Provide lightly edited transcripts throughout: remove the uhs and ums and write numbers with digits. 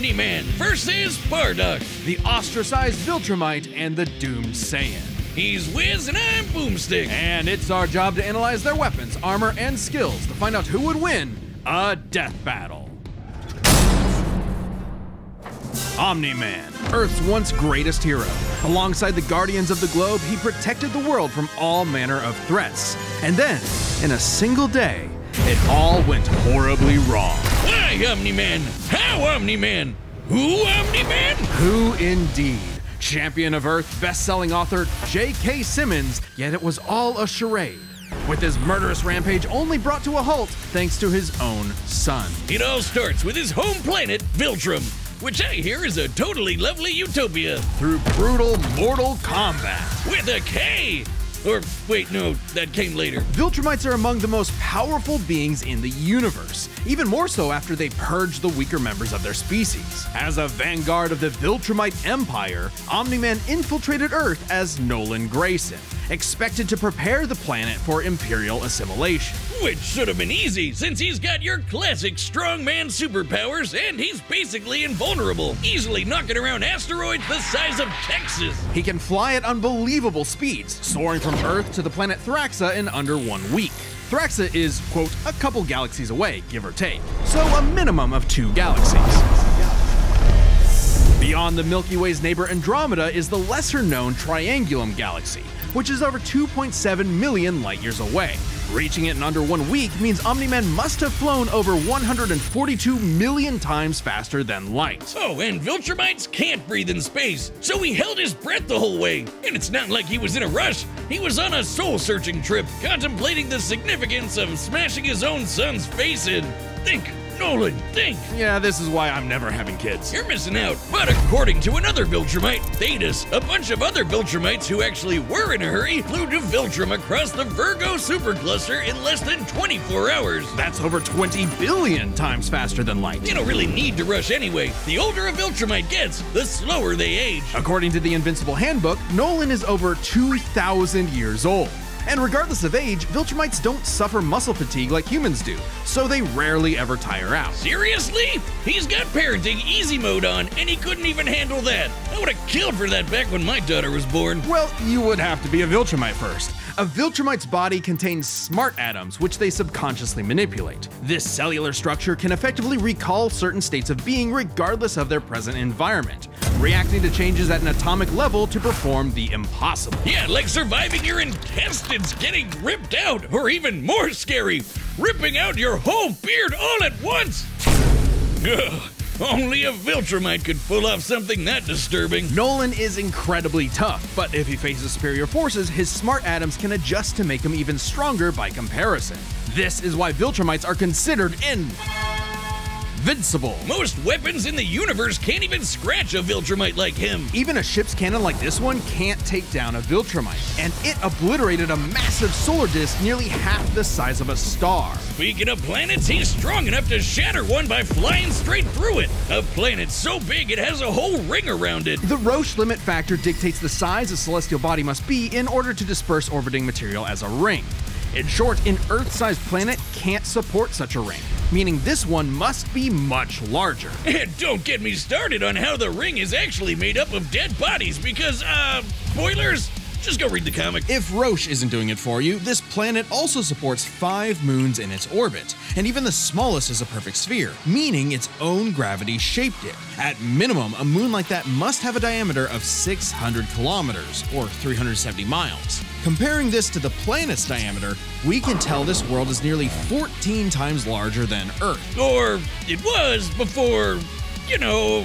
Omni-Man versus Bardock, the ostracized Viltrumite and the doomed Saiyan. He's Wiz and I'm Boomstick. And it's our job to analyze their weapons, armor, and skills to find out who would win a death battle. Omni-Man, Earth's once greatest hero. Alongside the Guardians of the Globe, he protected the world from all manner of threats. And then, in a single day, it all went horribly wrong. Why Omni-Man? How Omni-Man? Who Omni-Man? Who indeed? Champion of Earth, best-selling author J.K. Simmons, yet it was all a charade, with his murderous rampage only brought to a halt thanks to his own son. It all starts with his home planet, Viltrum, which I hear is a totally lovely utopia. Through brutal, mortal combat. With a K! Or, wait, no, that came later. Viltrumites are among the most powerful beings in the universe, even more so after they purge the weaker members of their species. As a vanguard of the Viltrumite Empire, Omni-Man infiltrated Earth as Nolan Grayson, expected to prepare the planet for Imperial assimilation. Which should have been easy, since he's got your classic strongman superpowers and he's basically invulnerable, easily knocking around asteroids the size of Texas. He can fly at unbelievable speeds, soaring from Earth to the planet Thraxa in under 1 week. Thraxa is, quote, a couple galaxies away, give or take, so a minimum of 2 galaxies. Beyond the Milky Way's neighbor Andromeda is the lesser-known Triangulum Galaxy, which is over 2.7 million light-years away. Reaching it in under 1 week means Omni-Man must have flown over 142 million times faster than light. Oh, and Viltrumites can't breathe in space, so he held his breath the whole way. And it's not like he was in a rush. He was on a soul-searching trip, contemplating the significance of smashing his own son's face in. Think, Nolan, think. Yeah, this is why I'm never having kids. You're missing out. But according to another Viltrumite, Thetis, a bunch of other Viltrumites who actually were in a hurry flew to Viltrum across the Virgo supercluster in less than 24 hours. That's over 20 billion times faster than light. You don't really need to rush anyway. The older a Viltrumite gets, the slower they age. According to the Invincible handbook, Nolan is over 2,000 years old. And regardless of age, Viltrumites don't suffer muscle fatigue like humans do, so they rarely ever tire out. Seriously? He's got parenting easy mode on, and he couldn't even handle that. I would have killed for that back when my daughter was born. Well, you would have to be a Viltrumite first. A Viltrumite's body contains smart atoms, which they subconsciously manipulate. This cellular structure can effectively recall certain states of being regardless of their present environment, reacting to changes at an atomic level to perform the impossible. Yeah, like surviving your intestines getting ripped out, or even more scary, ripping out your whole beard all at once. Ugh. Only a Viltrumite could pull off something that disturbing. Nolan is incredibly tough, but if he faces superior forces, his smart atoms can adjust to make him even stronger by comparison. This is why Viltrumites are considered invincible. Most weapons in the universe can't even scratch a Viltrumite like him. Even a ship's cannon like this one can't take down a Viltrumite, and it obliterated a massive solar disk nearly half the size of a star. Speaking of planets, he's strong enough to shatter one by flying straight through it. A planet so big it has a whole ring around it. The Roche limit factor dictates the size a celestial body must be in order to disperse orbiting material as a ring. In short, an Earth-sized planet can't support such a ring, meaning this one must be much larger. And don't get me started on how the ring is actually made up of dead bodies because, spoilers? Just go read the comic. If Roche isn't doing it for you, this planet also supports 5 moons in its orbit, and even the smallest is a perfect sphere, meaning its own gravity shaped it. At minimum, a moon like that must have a diameter of 600 kilometers, or 370 miles. Comparing this to the planet's diameter, we can tell this world is nearly 14 times larger than Earth. Or it was before, you know,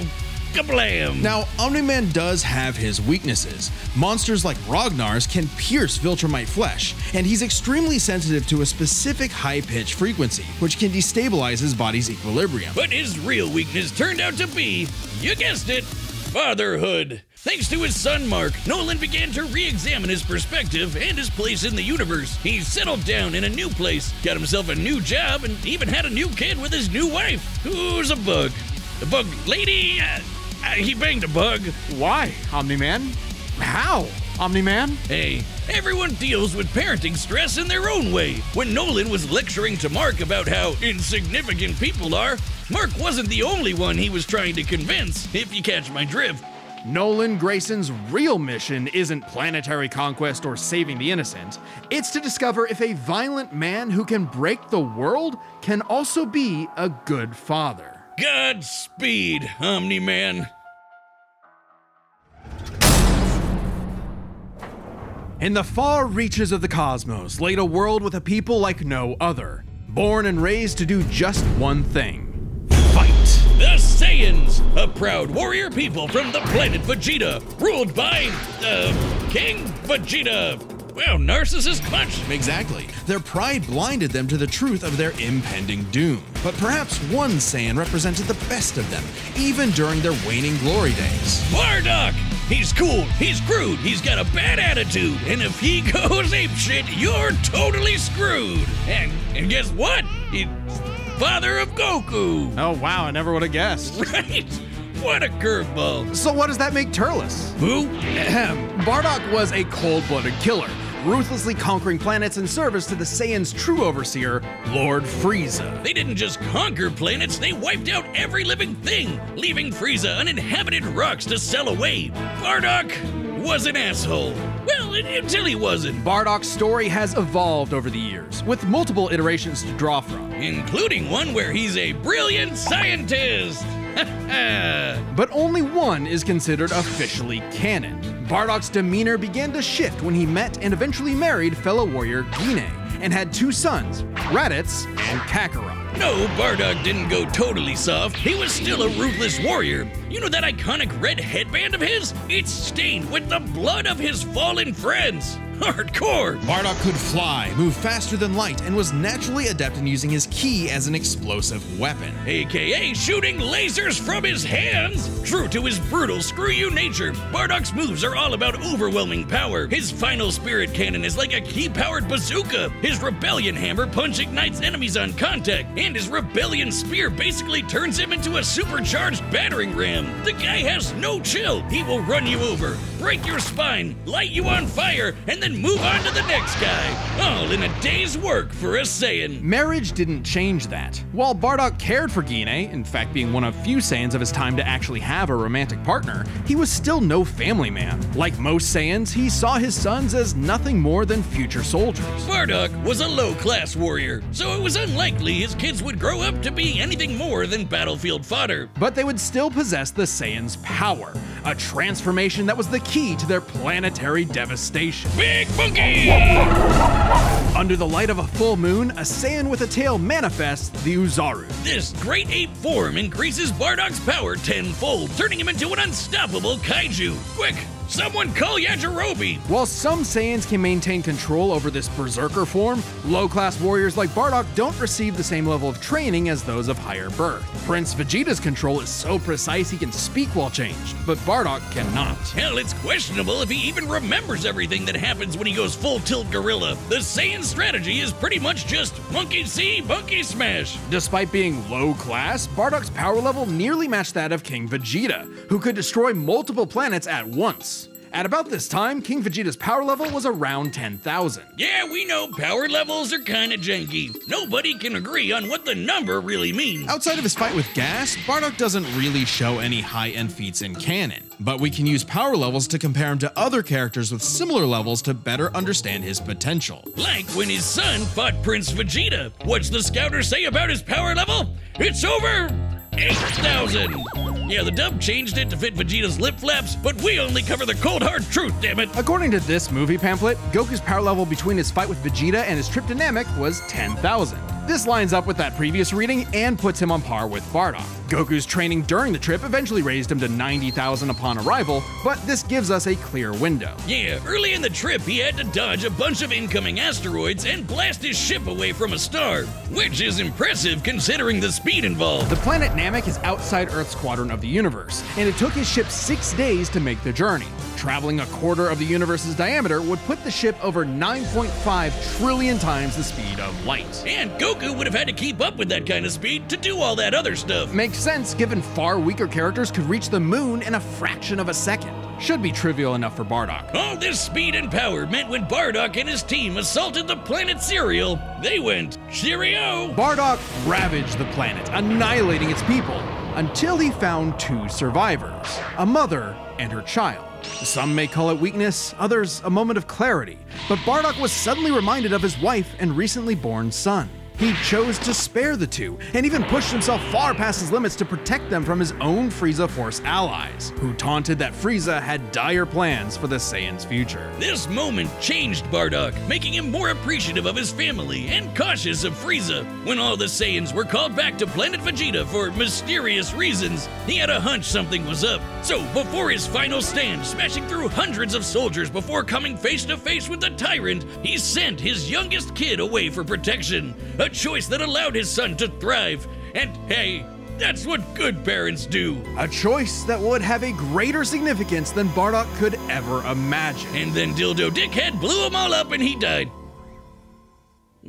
kablam. Now, Omni-Man does have his weaknesses. Monsters like Ragnar's can pierce Viltrumite flesh, and he's extremely sensitive to a specific high-pitch frequency, which can destabilize his body's equilibrium. But his real weakness turned out to be, you guessed it, fatherhood. Thanks to his son Mark, Nolan began to re-examine his perspective and his place in the universe. He settled down in a new place, got himself a new job, and even had a new kid with his new wife, who's a bug. The bug lady, he banged a bug. Why, Omni-Man? How? Omni-Man? Hey, everyone deals with parenting stress in their own way. When Nolan was lecturing to Mark about how insignificant people are, Mark wasn't the only one he was trying to convince, if you catch my drift. Nolan Grayson's real mission isn't planetary conquest or saving the innocent. It's to discover if a violent man who can break the world can also be a good father. Godspeed, Omni-Man. In the far reaches of the cosmos laid a world with a people like no other, born and raised to do just one thing: fight. The Saiyans, a proud warrior people from the planet Vegeta, ruled by, King Vegeta. Well, narcissist bunch. Exactly. Their pride blinded them to the truth of their impending doom. But perhaps one Saiyan represented the best of them, even during their waning glory days. Bardock! He's cool, he's crude, he's got a bad attitude, and if he goes apeshit, you're totally screwed. And guess what? He's father of Goku. Oh wow, I never would have guessed. Right? What a curveball. So what does that make Turles? Who? Bardock was a cold-blooded killer, ruthlessly conquering planets in service to the Saiyans' true overseer, Lord Frieza. They didn't just conquer planets, they wiped out every living thing, leaving Frieza uninhabited rocks to sell away. Bardock was an asshole. Well, until he wasn't. Bardock's story has evolved over the years, with multiple iterations to draw from. Including one where he's a brilliant scientist. But only one is considered officially canon. Bardock's demeanor began to shift when he met and eventually married fellow warrior Guinea, and had two sons, Raditz and Kakarot. No, Bardock didn't go totally soft. He was still a ruthless warrior. You know that iconic red headband of his? It's stained with the blood of his fallen friends. Hardcore! Bardock could fly, move faster than light, and was naturally adept in using his ki as an explosive weapon. AKA shooting lasers from his hands! True to his brutal screw-you nature, Bardock's moves are all about overwhelming power. His final spirit cannon is like a ki-powered bazooka. His rebellion hammer punch ignites enemies on contact, and his rebellion spear basically turns him into a supercharged battering ram. The guy has no chill. He will run you over, break your spine, light you on fire, and then move on to the next guy. All in a day's work for a Saiyan. Marriage didn't change that. While Bardock cared for Guinea, in fact being one of few Saiyans of his time to actually have a romantic partner, he was still no family man. Like most Saiyans, he saw his sons as nothing more than future soldiers. Bardock was a low-class warrior, so it was unlikely his kids would grow up to be anything more than battlefield fodder. But they would still possess the Saiyans' power, a transformation that was the key to their planetary devastation. Big Monkey! Under the light of a full moon, a Saiyan with a tail manifests the Uzaru. This great ape form increases Bardock's power tenfold, turning him into an unstoppable kaiju. Quick, someone call Yajirobe! While some Saiyans can maintain control over this berserker form, low-class warriors like Bardock don't receive the same level of training as those of higher birth. Prince Vegeta's control is so precise he can speak while changed, but Bardock cannot. Hell, it's questionable if he even remembers everything that happens when he goes full tilt gorilla. The Saiyan strategy is pretty much just monkey see, monkey smash. Despite being low-class, Bardock's power level nearly matched that of King Vegeta, who could destroy multiple planets at once. At about this time, King Vegeta's power level was around 10,000. Yeah, we know power levels are kinda janky. Nobody can agree on what the number really means. Outside of his fight with Gas, Bardock doesn't really show any high-end feats in canon, but we can use power levels to compare him to other characters with similar levels to better understand his potential. Like when his son fought Prince Vegeta. What's the scouter say about his power level? It's over 8,000! Yeah, the dub changed it to fit Vegeta's lip flaps, but we only cover the cold hard truth, damn it! According to this movie pamphlet, Goku's power level between his fight with Vegeta and his trip to Namek was 10,000. This lines up with that previous reading and puts him on par with Bardock. Goku's training during the trip eventually raised him to 90,000 upon arrival, but this gives us a clear window. Yeah, early in the trip he had to dodge a bunch of incoming asteroids and blast his ship away from a star, which is impressive considering the speed involved. The planet Namek is outside Earth's quadrant of the universe, and it took his ship 6 days to make the journey. Traveling a quarter of the universe's diameter would put the ship over 9.5 trillion times the speed of light. And Goku would have had to keep up with that kind of speed to do all that other stuff. Makes sense given far weaker characters could reach the moon in a fraction of a second. should be trivial enough for Bardock. All this speed and power meant when Bardock and his team assaulted the planet Cereal, they went, cheerio! Bardock ravaged the planet, annihilating its people, until he found two survivors, a mother and her child. Some may call it weakness, others a moment of clarity, but Bardock was suddenly reminded of his wife and recently born son. He chose to spare the two, and even pushed himself far past his limits to protect them from his own Frieza Force allies, who taunted that Frieza had dire plans for the Saiyans' future. This moment changed Bardock, making him more appreciative of his family and cautious of Frieza. When all the Saiyans were called back to planet Vegeta for mysterious reasons, he had a hunch something was up. So before his final stand, smashing through hundreds of soldiers before coming face to face with the tyrant, he sent his youngest kid away for protection. A choice that allowed his son to thrive. And hey, that's what good parents do. A choice that would have a greater significance than Bardock could ever imagine. And then Dildo Dickhead blew them all up and he died.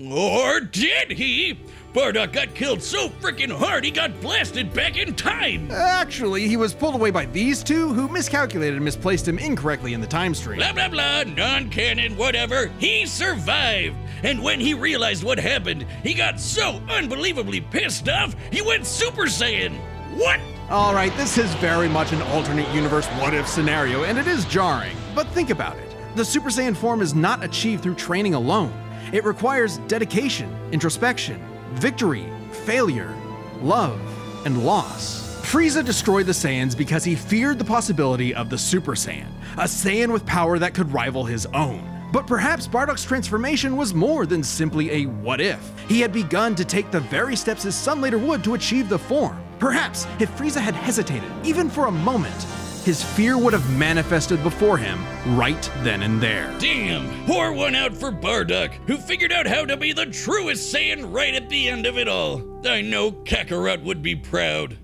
Or did he? Bardock got killed so freaking hard he got blasted back in time. Actually, he was pulled away by these two who miscalculated and misplaced him incorrectly in the time stream. Blah, blah, blah, non-canon, whatever. He survived. And when he realized what happened, he got so unbelievably pissed off, he went Super Saiyan. What? Alright, this is very much an alternate universe what-if scenario, and it is jarring. But think about it. The Super Saiyan form is not achieved through training alone. It requires dedication, introspection, victory, failure, love, and loss. Frieza destroyed the Saiyans because he feared the possibility of the Super Saiyan, a Saiyan with power that could rival his own. But perhaps Bardock's transformation was more than simply a what-if. He had begun to take the very steps his son later would to achieve the form. Perhaps if Frieza had hesitated, even for a moment, his fear would have manifested before him right then and there. Damn, pour one out for Bardock, who figured out how to be the truest Saiyan right at the end of it all. I know Kakarot would be proud.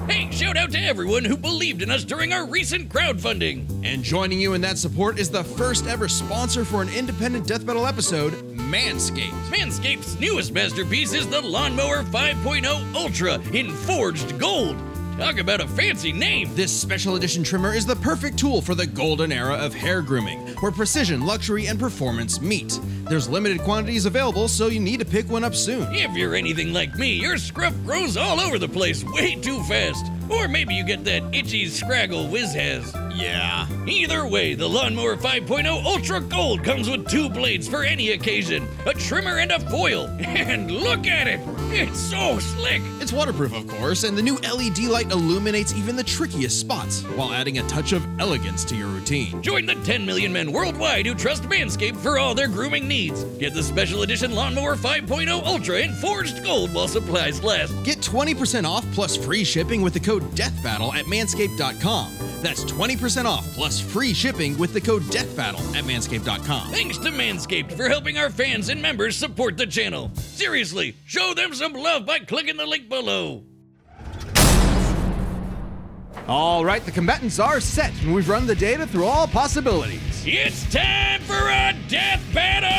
Hey, shout out to everyone who believed in us during our recent crowdfunding. And joining you in that support is the first ever sponsor for an independent death metal episode, Manscaped. Manscaped's newest masterpiece is the Lawnmower 5.0 Ultra in forged gold. Talk about a fancy name. This special edition trimmer is the perfect tool for the golden era of hair grooming, where precision, luxury, and performance meet. There's limited quantities available, so you need to pick one up soon. If you're anything like me, your scruff grows all over the place way too fast. Or maybe you get that itchy scraggle Wiz has. Yeah. Either way, the Lawnmower 5.0 Ultra Gold comes with two blades for any occasion, a trimmer and a foil. And look at it! It's so slick! It's waterproof, of course, and the new LED light illuminates even the trickiest spots, while adding a touch of elegance to your routine. Join the 10 million men worldwide who trust Manscaped for all their grooming needs. Get the special edition Lawnmower 5.0 Ultra in forged gold while supplies last. Get 20% off plus free shipping with the code DEATHBATTLE at manscaped.com. That's 20% off plus free shipping with the code DEATHBATTLE at manscaped.com. Thanks to Manscaped for helping our fans and members support the channel. Seriously, show them some love by clicking the link below. Alright, the combatants are set, and we've run the data through all possibilities. It's time for a death battle!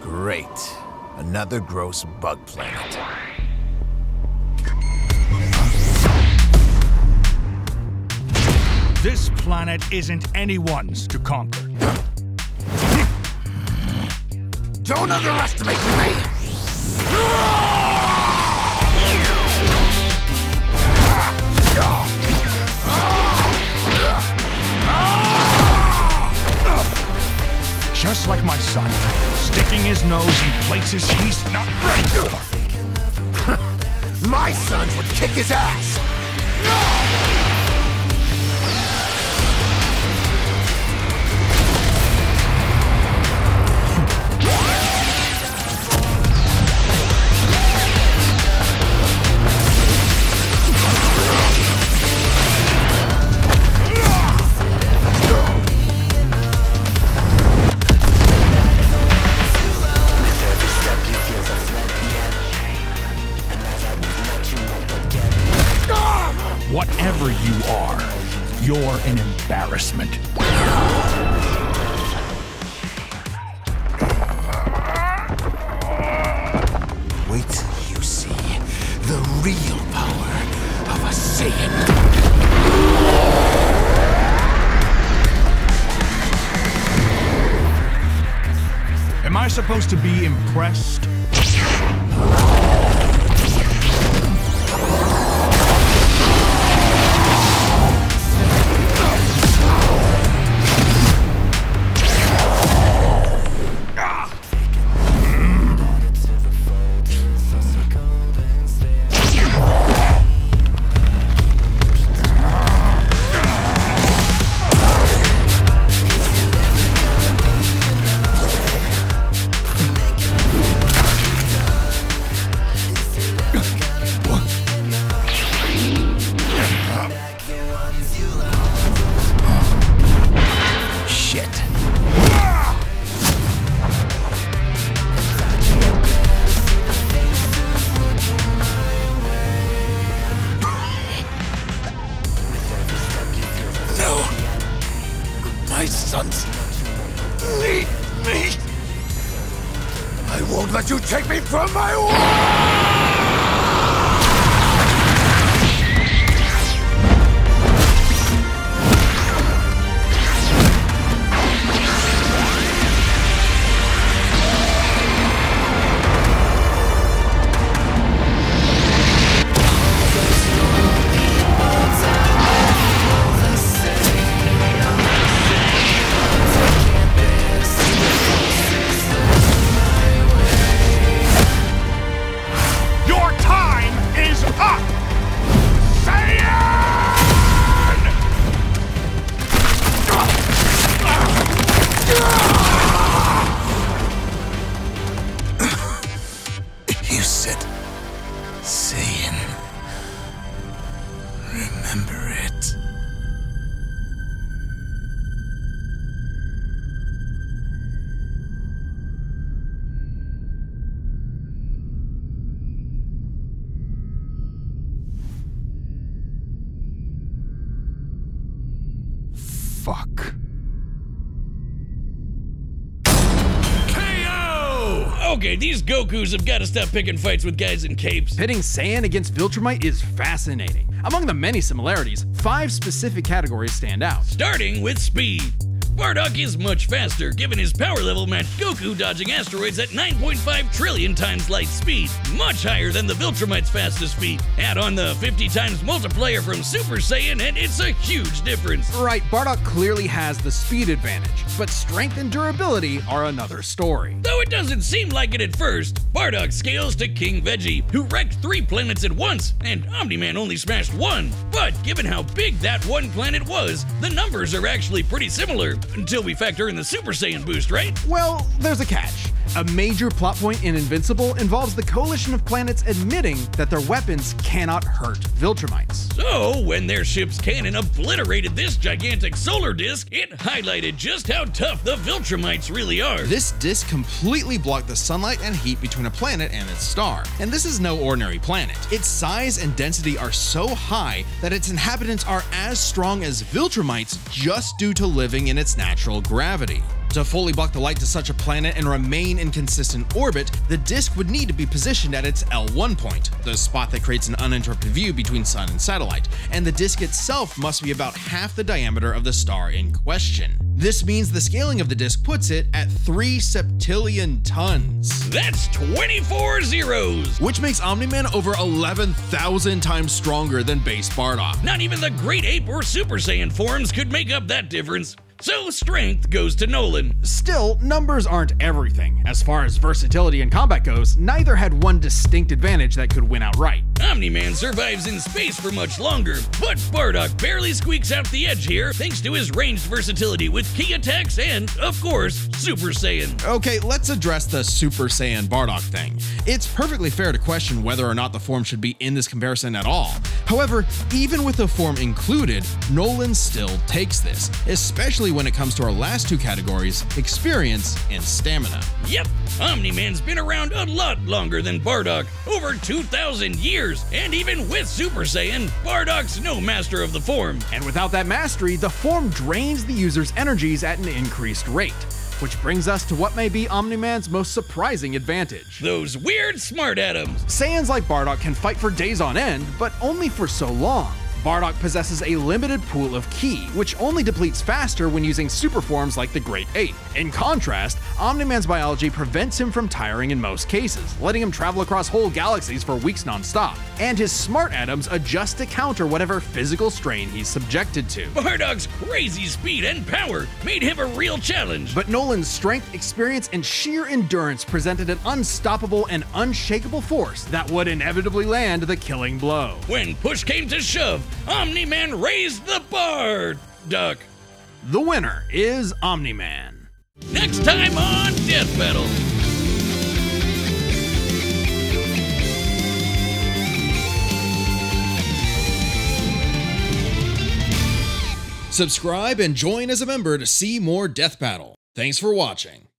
Great. Another gross bug planet. This planet isn't anyone's to conquer. Don't underestimate me! Just like my son, sticking his nose in places he's not ready for. My sons would kick his ass! Whatever you are, you're an embarrassment. Wait till you see the real power of a Saiyan. Am I supposed to be impressed? You take me from my Fuck. Okay, these Gokus have got to stop picking fights with guys in capes. Pitting Saiyan against Viltrumite is fascinating. Among the many similarities, 5 specific categories stand out. Starting with speed. Bardock is much faster, given his power level matched Goku dodging asteroids at 9.5 trillion times light speed, much higher than the Viltrumite's fastest speed. Add on the 50 times multiplier from Super Saiyan and it's a huge difference. Right, Bardock clearly has the speed advantage, but strength and durability are another story. Though it doesn't seem like it at first, Bardock scales to King Veggie, who wrecked 3 planets at once, and Omni-Man only smashed 1. But given how big that one planet was, the numbers are actually pretty similar. Until we factor in the Super Saiyan boost, right? Well, there's a catch. A major plot point in Invincible involves the coalition of planets admitting that their weapons cannot hurt Viltrumites. So, when their ship's cannon obliterated this gigantic solar disk, it highlighted just how tough the Viltrumites really are. This disk completely blocked the sunlight and heat between a planet and its star. And this is no ordinary planet. Its size and density are so high that its inhabitants are as strong as Viltrumites just due to living in its natural gravity. To fully block the light to such a planet and remain in consistent orbit, the disk would need to be positioned at its L1 point, the spot that creates an uninterrupted view between sun and satellite, and the disk itself must be about half the diameter of the star in question. This means the scaling of the disk puts it at 3 septillion tons. That's 24 zeros! Which makes Omni-Man over 11,000 times stronger than base Bardock. Not even the Great Ape or Super Saiyan forms could make up that difference. So strength goes to Nolan. Still, numbers aren't everything. As far as versatility in combat goes, neither had one distinct advantage that could win outright. Omni-Man survives in space for much longer, but Bardock barely squeaks out the edge here thanks to his ranged versatility with key attacks and, of course, Super Saiyan. Okay, let's address the Super Saiyan Bardock thing. It's perfectly fair to question whether or not the form should be in this comparison at all. However, even with the form included, Nolan still takes this, especially especially when it comes to our last two categories, experience and stamina. Yep, Omni-Man's been around a lot longer than Bardock, over 2,000 years, and even with Super Saiyan, Bardock's no master of the form. And without that mastery, the form drains the user's energies at an increased rate. Which brings us to what may be Omni-Man's most surprising advantage. Those weird smart atoms. Saiyans like Bardock can fight for days on end, but only for so long. Bardock possesses a limited pool of ki, which only depletes faster when using super forms like the Great Ape. In contrast, Omni-Man's biology prevents him from tiring in most cases, letting him travel across whole galaxies for weeks non-stop. And his smart atoms adjust to counter whatever physical strain he's subjected to. Bardock's crazy speed and power made him a real challenge. But Nolan's strength, experience, and sheer endurance presented an unstoppable and unshakable force that would inevitably land the killing blow. When push came to shove, Omni-Man raised the Bardock. The winner is Omni-Man. Next time on Death Battle. Subscribe and join as a member to see more Death Battle. Thanks for watching.